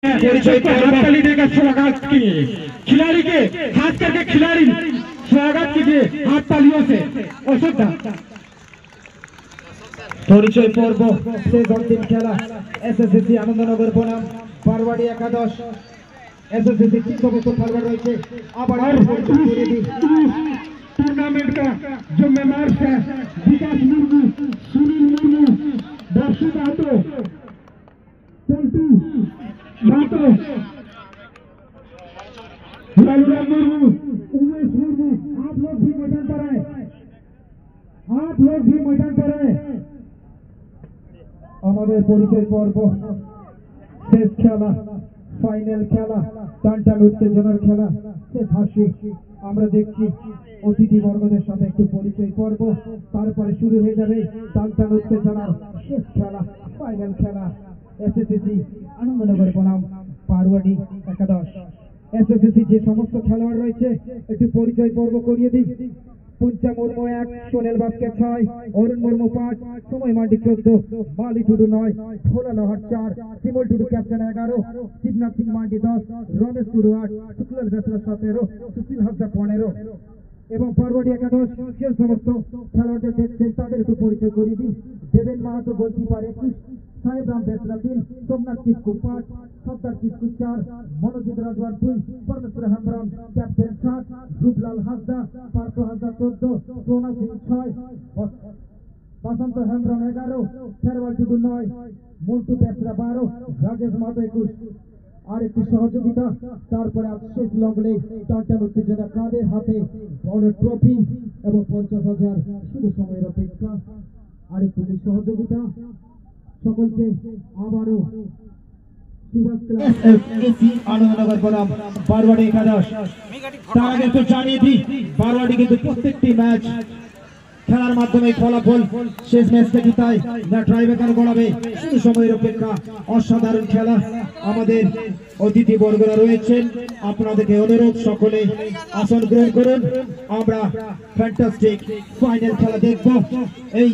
ताली देकर स्वागत किए खिलाड़ी के, खास करके खिलाड़ी स्वागत कीजिए हाथ तालियों से। अशोक পরিচয় পর্ব শেষ অন্তিম খেলা এসএসসি আনন্দনগর বনাম বারওয়াড়ি একাদশ। एसएससी 300 बच्चों फॉरवर्ड रहे थे। अब टूर्नामेंट का जो मेहमान है विकास मुर्मू, सुनील मुर्मू, दर्शु महतो, संतू महतो, लालूराम मुर्मू, उमेश मुर्मू, आप लोग भी मैदान पर आए, आप लोग भी मैदान पर आए। हमारे परिचय पर्व शेष खेला फाइनल खेला টানটান উত্তেজনার খেলা শেষ হাসি আমরা দেখছি অতিথি বর্গদের সাথে একটু পরিচয় পর্ব, তারপরে শুরু হয়ে যাবে টানটান উত্তেজনার শেষ খেলা ফাইনাল খেলা এসএসসি আনন্দনগর বনাম বারওয়াড়ি একাদশ। এসএসসি যে সমস্ত খেলোয়াড় রয়েছে একটু পরিচয় পর্ব করিয়ে দিই। পুঞ্চা মুর্মু 1, সোনেল বাস্কে 6, অরুণ মুর্মু 5, সময় মান্ডি 14, মালি টুডু 9, ভোলা লোহার 4, শিমুল টুডু ক্যাপ্টেন 11, শিবনাথ সিং মান্ডি 10, রমেশ টুডু 8, শুক্লাল বেসরা 17, সুশীল হাসদা 15 এবং বারওয়াড়ি একাদশ যে সমস্ত খেলোয়াড়দের দেখছেন তাদের একটু পরিচয় করিয়ে দিই। দেবেন মাহাতো গোলকিপার 21, সাহেব রাম বেসরা 3, সোমনাথ কিসকু 5, সর্দার কিসকু 4, মনোজিৎ রাজওয়ার 2, পরমেশ্বর হেমব্রম ক্যাপ্টেন 7, রূপলাল হাসদা, পার্থ হাসদা 14, সোনা সিং 6, বসন্ত হেমব্রম 11, শেরওয়াল টুডু 9, মন্টু বেসরা 12, রাজেশ মাহাতো 21। আর একটি সহযোগিতা তারপরে শেষ লগ্নে টানটান উত্তেজনা কাদের হাতে বড় ট্রফি এবং 50,000 শুধু সময়ের অপেক্ষা। আর একটু সহযোগিতা সকলকে আবারও আনন্দনগর বনাম বারওয়াড়ি একাদশ। তার আগে একটু জানিয়ে দিই বারওয়াড়ি কিন্তু প্রত্যেকটি ম্যাচ খেলার মাধ্যমে ফলাফল শেষ ম্যাচটা জিতায় না ট্রাইবেকার গড়াবে শুধু সময়ের অপেক্ষা। অসাধারণ খেলা আমাদের অতিথি বর্গরা রয়েছেন, আপনাদেরকে অনুরোধ সকলে আসন গ্রহণ করুন। আমরা ফ্যান্টাস্টিক ফাইনাল খেলা দেখব। এই